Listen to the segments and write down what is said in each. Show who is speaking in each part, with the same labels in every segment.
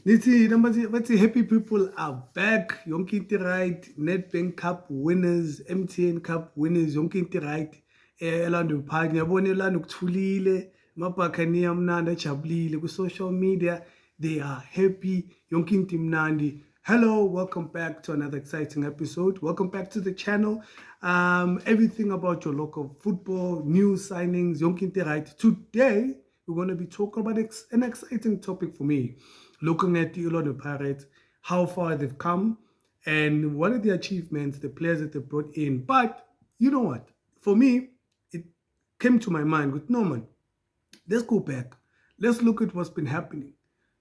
Speaker 1: But happy people are back. Yonke inti right. Nedbank Cup winners, MTN Cup winners. Yonke inti right. Elando phaki ngiyabona elando kuthulile. Mabhakani amnandi ajabulile ku social media. They are happy. Yonke inti mnandi. Hello, welcome back to another exciting episode. Welcome back to the channel. Everything about your local football, news signings, Yonke inti right. Today we're going to be talking about an exciting topic for me. Looking at the Orlando Pirates, how far they've come, and what are the achievements, the players that they brought in. But you know what? For me, it came to my mind with Norman. Let's go back. Let's look at what's been happening.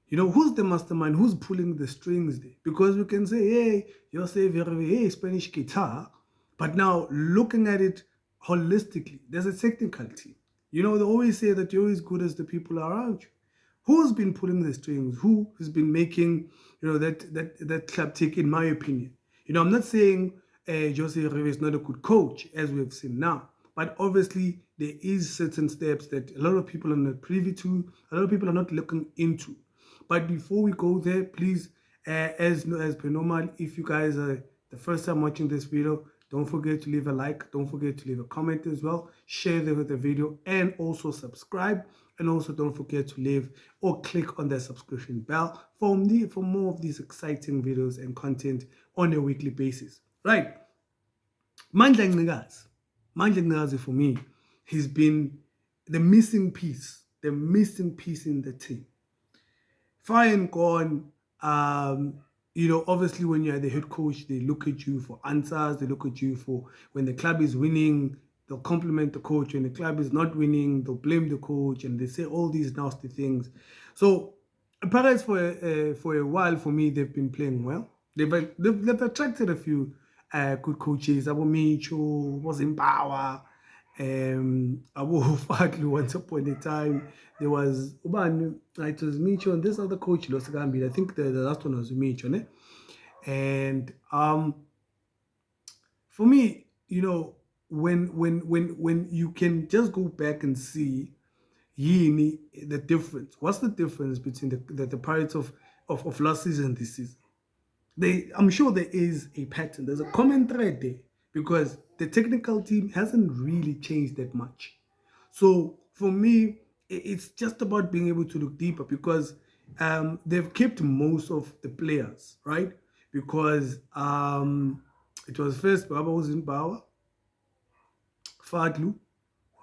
Speaker 1: Who's the mastermind? Who's pulling the strings there? Because we can say, hey, Jose Riviero, hey, Spanish guitar. But now, looking at it holistically, there's a technical team. They always say that you're always good as the people around you. Who's been pulling the strings? Who has been making, that club tick, in my opinion? I'm not saying Jose Riviero is not a good coach, as we have seen now. But obviously, there is certain steps that a lot of people are not privy to, a lot of people are not looking into. But before we go there, please, as per normal, if you guys are the first time watching this video, don't forget to leave a like, don't forget to leave a comment as well, share the video, and also subscribe. And also don't forget to leave or click on the subscription bell for more of these exciting videos and content on a weekly basis. Right. Made Ncikazi for me has been the missing piece in the team. Far and gone, obviously when you're the head coach, they look at you for answers. They look at you for when the club is winning, they'll compliment the coach. When the club is not winning, they'll blame the coach, and they say all these nasty things. So, Pirates for a while, for me, they've been playing well. They've attracted a few good coaches. Abu Micho was in power. Abu Fadlu, once upon a time, there was Uban, it was Micho, and this other coach, I think the last one was Micho, ne? And for me, when you can just go back and see the difference. What's the difference between the Pirates of last season and this season? I'm sure there is a pattern. There's a common thread there because the technical team hasn't really changed that much. So for me, it's just about being able to look deeper because they've kept most of the players, right? Because it was first Baba was in power, Fadlu,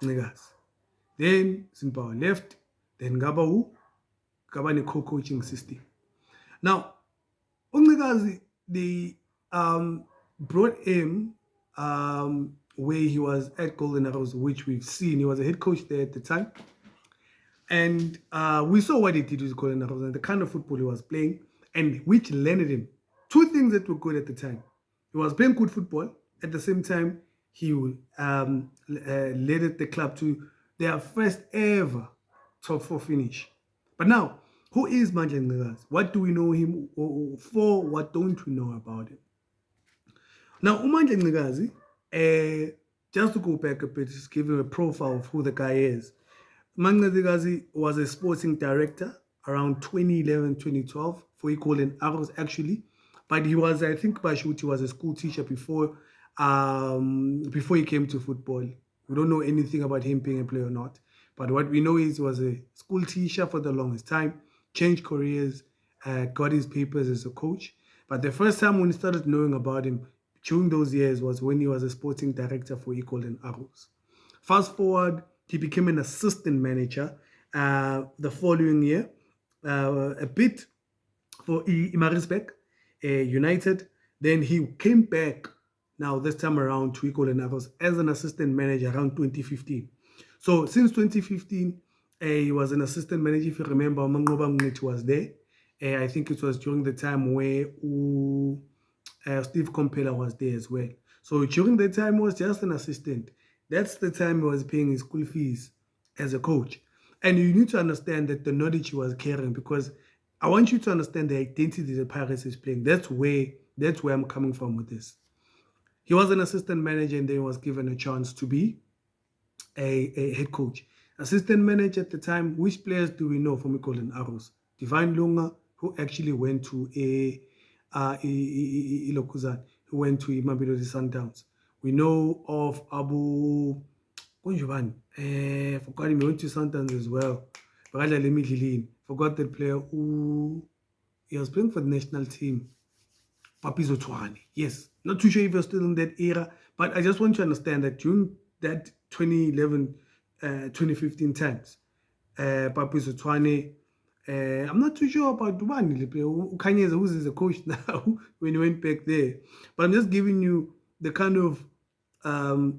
Speaker 1: Ncikazi. Then Zimbabwe left, then Gaba co-coaching system. Now, Ncikazi, they brought him where he was at Golden Arrows, which we've seen. He was a head coach there at the time. And we saw what he did with Golden Arrows and the kind of football he was playing, and which landed him. Two things that were good at the time. He was playing good football. At the same time, he led the club to their first ever top 4 finish. But now, who is Made Ncikazi? What do we know him for? What don't we know about him? Now, Made Ncikazi, just to go back a bit, just give him a profile of who the guy is. Made Ncikazi was a sporting director around 2011-2012 for Golden Arrows, actually. But he was, I think, Bashuti was a school teacher before he came to football. We don't know anything about him being a player or not. But what we know is he was a school teacher for the longest time, changed careers, got his papers as a coach. But the first time when we started knowing about him during those years was when he was a sporting director for Golden Arrows. Fast forward, he became an assistant manager the following year, a bit for Imarisbeck United. Then he came back now this time around to Golden Arrows as an assistant manager around 2015. So since 2015, he was an assistant manager. If you remember, Mangoba Mngeti was there. I think it was during the time where Steve Compella was there as well. So during the time, he was just an assistant. That's the time he was paying his school fees as a coach. And you need to understand that the knowledge he was carrying, because I want you to understand the identity the Pirates is playing. That's where I'm coming from with this. He was an assistant manager and then was given a chance to be a head coach. Assistant manager at the time, which players do we know from Golden Arrows? Divine Lunga, who actually went to Ilokuzan, who went to Mamelodi Sundowns. We know of Abu Kunjuban. Forgot him, he went to Sundowns as well. Forgot that player who he was playing for the national team. Papi Zotwane. Yes. Not too sure if you're still in that era, but I just want you to understand that during that 2011, 2015 times, Papi Zotwane, I'm not too sure about Dubani. Kanyeza, who's the coach now, when he went back there. But I'm just giving you the kind of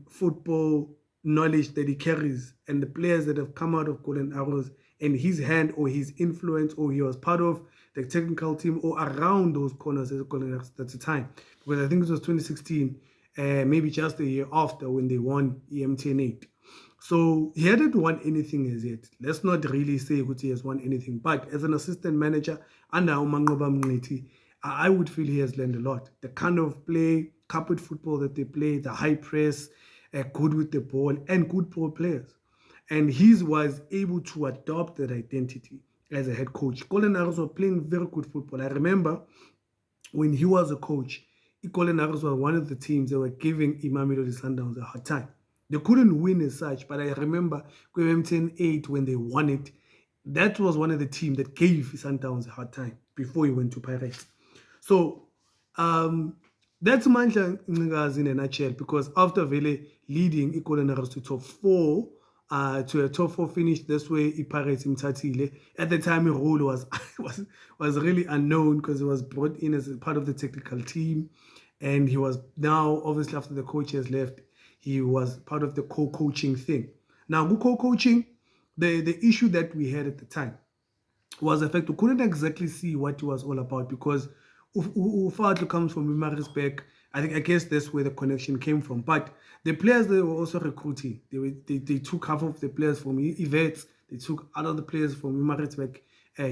Speaker 1: football knowledge that he carries and the players that have come out of Golden Arrows and his hand or his influence, or he was part of the technical team or around those corners at Golden Arrows at the time. Because I think it was 2016, maybe just a year after when they won EMTN 8. So he hadn't won anything as yet. Let's not really say that he has won anything. But as an assistant manager under Umangoba Mngqithi, I would feel he has learned a lot. The kind of play, carpet football that they play, the high press, good with the ball, and good ball players. And he was able to adopt that identity as a head coach. Golden Arrows were playing very good football. I remember when he was a coach, Golden Arrows were one of the teams that were giving Mamelodi Sundowns a hard time. They couldn't win as such, but I remember MTN 8 when they won it. That was one of the teams that gave Sundowns a hard time before he went to Pirates. So that's Mandla Ncikazi in a nutshell, because after Vele leading Golden Arrows to top 4, to a top 4 finish, that's where Pirates Mtatile. At the time, his role was really unknown because he was brought in as a part of the technical team, and he was now, obviously, after the coach has left, he was part of the co-coaching thing. Now, co-coaching, the issue that we had at the time was the fact we couldn't exactly see what it was all about, because Ufadlu comes from Wimarisbeck. I guess that's where the connection came from. But the players they were also recruiting, they took half of the players from Yvette's, they took other the players from Wimarisbeck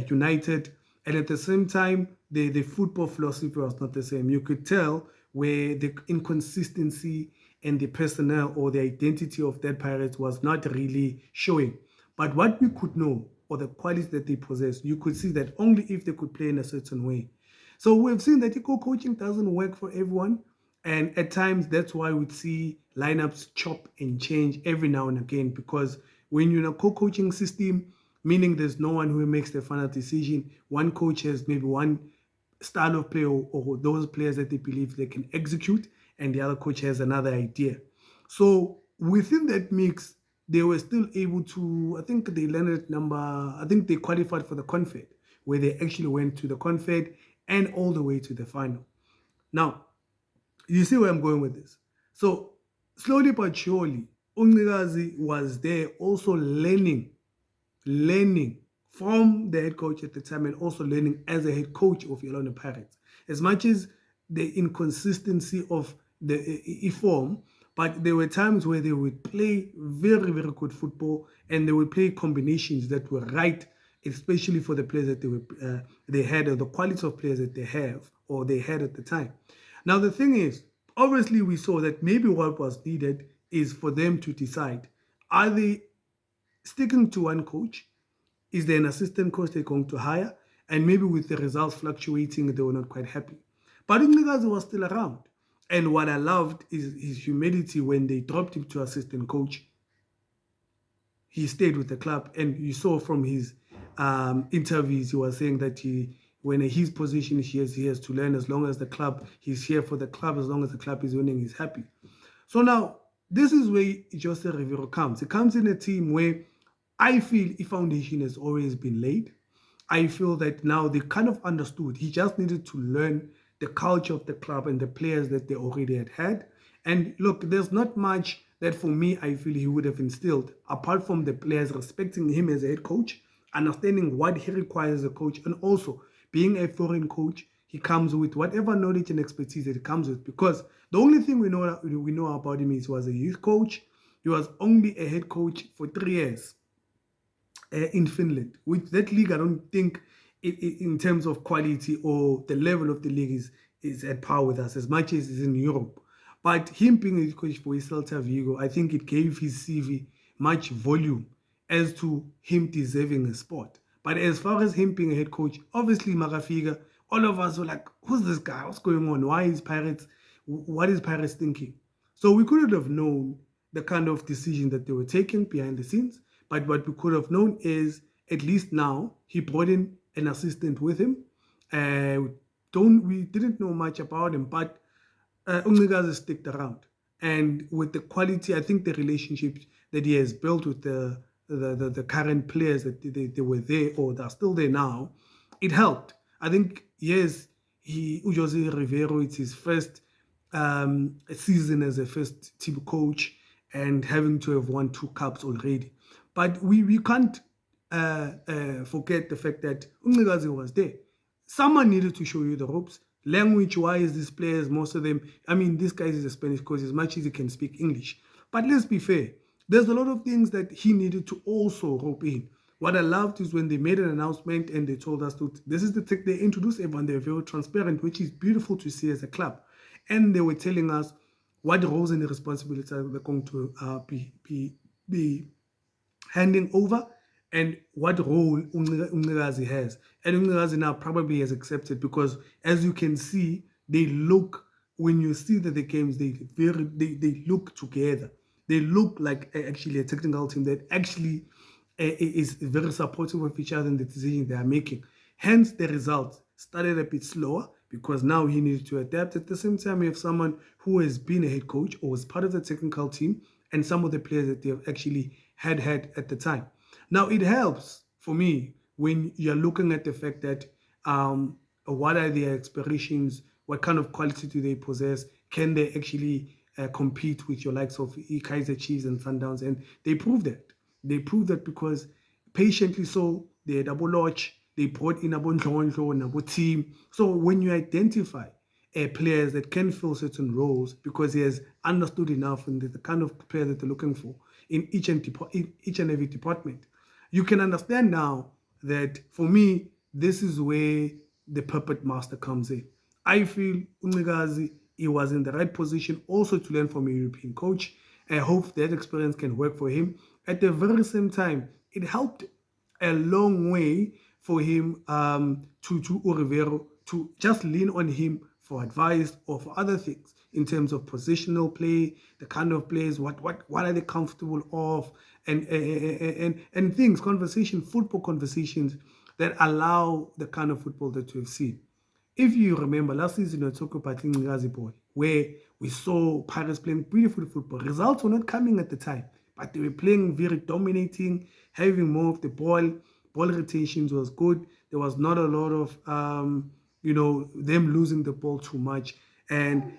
Speaker 1: United, and at the same time, the football philosophy was not the same. You could tell where the inconsistency and the personnel or the identity of that Pirates was not really showing. But what we could know, or the qualities that they possess, you could see that only if they could play in a certain way. So we've seen that coaching doesn't work for everyone. And at times, that's why we'd see lineups chop and change every now and again. Because when you're in a co-coaching system, meaning there's no one who makes the final decision, one coach has maybe one style of play or those players that they believe they can execute, and the other coach has another idea. So within that mix, they were still able to, I think they landed I think they qualified for the Confed, where they actually went to the Confed and all the way to the final. Now, you see where I'm going with this. So slowly but surely, Ncikazi was there also learning from the head coach at the time, and also learning as a head coach of Orlando Pirates. As much as the inconsistency of the form, but there were times where they would play very, very good football, and they would play combinations that were right, especially for the players that they had, or the quality of players that they have or they had at the time. Now, the thing is, obviously, we saw that maybe what was needed is for them to decide, are they sticking to one coach? Is there an assistant coach they're going to hire? And maybe with the results fluctuating, they were not quite happy. But Ncikazi was still around. And what I loved is his humility when they dropped him to assistant coach. He stayed with the club. And you saw from his interviews, he was saying that when his position he has to learn. As long as the club, he's here for the club. As long as the club is winning, he's happy. So now, this is where Jose Riviero comes. He comes in a team where I feel a foundation has always been laid. I feel that now they kind of understood. He just needed to learn the culture of the club and the players that they already had. And look, there's not much that for me I feel he would have instilled, apart from the players respecting him as a head coach, understanding what he requires as a coach, and also being a foreign coach, he comes with whatever knowledge and expertise that he comes with. Because the only thing we know about him is he was a youth coach. He was only a head coach for 3 years. In Finland. With that league, I don't think in terms of quality or the level of the league is at par with us as much as it's in Europe. But him being a coach for Celta Vigo, I think it gave his CV much volume as to him deserving a spot. But as far as him being a head coach, obviously Magafiga, all of us were like, who's this guy? What's going on? Why is Pirates? What is Pirates thinking? So we couldn't have known the kind of decision that they were taking behind the scenes. But what we could have known is at least now he brought in an assistant with him. We didn't know much about him, but Ncikazi sticked around. And with the quality, I think the relationships that he has built with the current players that they were there or that are still there now, it helped. I think, yes, Jose Riviero, it's his first season as a first team coach and having to have won 2 cups already. But we can't forget the fact that Ncikazi was there. Someone needed to show you the ropes. Language-wise, these players, most of them, I mean, this guy is a Spanish coach as much as he can speak English. But let's be fair. There's a lot of things that he needed to also rope in. What I loved is when they made an announcement and they told us that this is the tech they introduced everyone. They're very transparent, which is beautiful to see as a club. And they were telling us what roles and responsibilities they're going to be handing over and what role Ncikazi has. And Ncikazi now probably has accepted because, as you can see, they look, when you see that the games, they look together. They look like actually a technical team that actually is very supportive of each other in the decisions they are making. Hence, the results started a bit slower because now he needed to adapt. At the same time, you have someone who has been a head coach or was part of the technical team and some of the players that they have actually had at the time. Now, it helps for me when you're looking at the fact that what are their aspirations, what kind of quality do they possess, can they actually compete with your likes of Kaizer Chiefs and Sundowns, and they proved that. They proved that because patiently so, they had Abo Lodge, they brought in Abo Ndlondlo and Abo Team. So when you identify players that can fill certain roles because he has understood enough and the kind of player that they're looking for in each and every department, you can understand now that for me, this is where the puppet master comes in. I feel Ncikazi, he was in the right position also to learn from a European coach. I hope that experience can work for him. At the very same time, it helped a long way for him to Rivero to just lean on him for advice or for other things in terms of positional play, the kind of players, what are they comfortable of, and things, football conversations that allow the kind of football that we've seen. If you remember, last season we talked about Ncikazi boy, where we saw Pirates playing beautiful football. Results were not coming at the time, but they were playing very dominating, having more of the ball. Ball retentions was good. There was not a lot of them losing the ball too much, and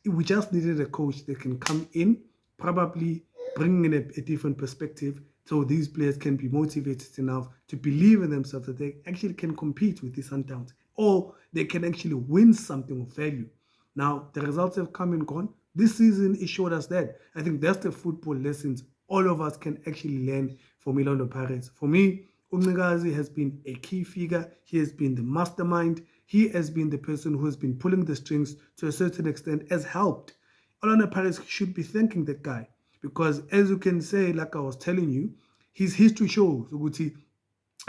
Speaker 1: we just needed a coach that can come in, probably bringing in a different perspective, so these players can be motivated enough to believe in themselves that they actually can compete with the Sundowns, or they can actually win something of value. Now, the results have come and gone. This season, it showed us that. I think that's the football lessons all of us can actually learn from Orlando Pirates. For me, Ncikazi has been a key figure. He has been the mastermind. He has been the person who has been pulling the strings to a certain extent, has helped. Orlando Pirates should be thanking that guy because, as you can say, like I was telling you, his history shows, Uguti,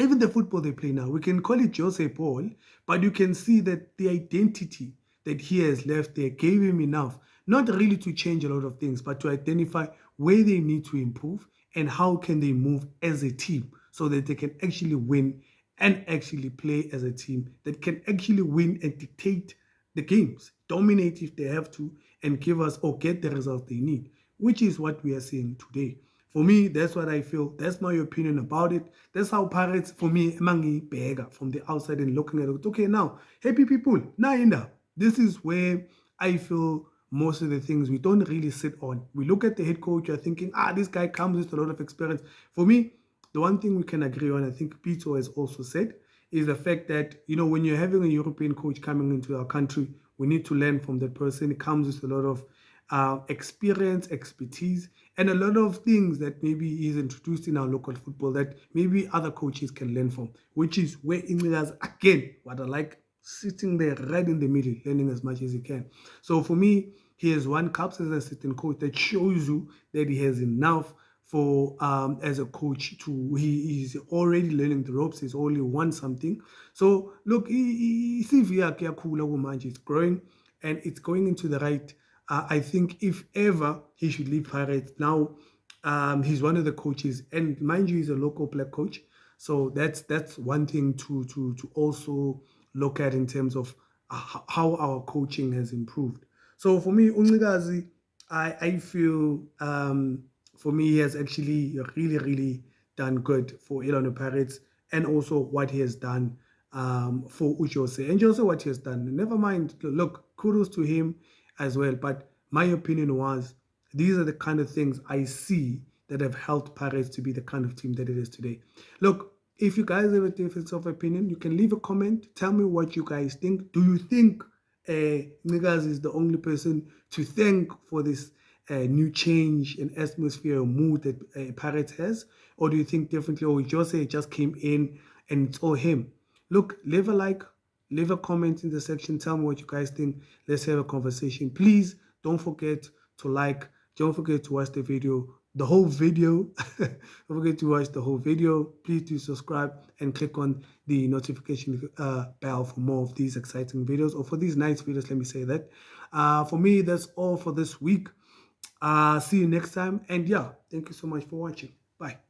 Speaker 1: even the football they play now, we can call it Jose Paul, but you can see that the identity that he has left there gave him enough, not really to change a lot of things, but to identify where they need to improve and how can they move as a team so that they can actually win and actually play as a team that can actually win and dictate the games, dominate if they have to, and give us or get the results they need, which is what we are seeing today. For me, that's what I feel. That's my opinion about it. That's how Pirates, for me, Mangi Bega from the outside and looking at it. Okay, now, happy people, now Inda. This is where I feel most of the things we don't really sit on. We look at the head coach, you're thinking, this guy comes with a lot of experience. For me, the one thing we can agree on, I think Pito has also said, is the fact that, when you're having a European coach coming into our country, we need to learn from that person. It comes with a lot of experience, expertise, and a lot of things that maybe is introduced in our local football that maybe other coaches can learn from, which is where Ncikazi, again, what I like, sitting there right in the middle, learning as much as he can. So for me, he has won cups as a certain coach that shows you that he has enough for as a coach. To he is already learning the ropes. He's only won something. So look, CV yakhe iyakhula kumanje. It's growing and it's going into the right. I think if ever he should leave Pirates now, he's one of the coaches, and mind you, he's a local black coach. So that's one thing to also look at in terms of how our coaching has improved. So for me, Ncikazi, I feel for me he has actually really done good for Orlando Pirates, and also what he has done for Jose, and Jose what he has done. Never mind, look, kudos to him as well. But my opinion was these are the kind of things I see that have helped Pirates to be the kind of team that it is today. Look, if you guys have a difference of opinion, you can leave a comment. Tell me what you guys think. Do you think Ncikazi is the only person to thank for this new change in atmosphere or mood that Pirates has? Or do you think differently? Or Jose just came in and it's all him? Look, leave a like, leave a comment in the section. Tell me what you guys think. Let's have a conversation. Please don't forget to like. Don't forget to watch the video, the whole video. Don't forget to watch the whole video. Please do subscribe and click on the notification bell for more of these exciting videos, or for these nice videos, let me say that. For me, that's all for this week. See you next time. And yeah, thank you so much for watching. Bye.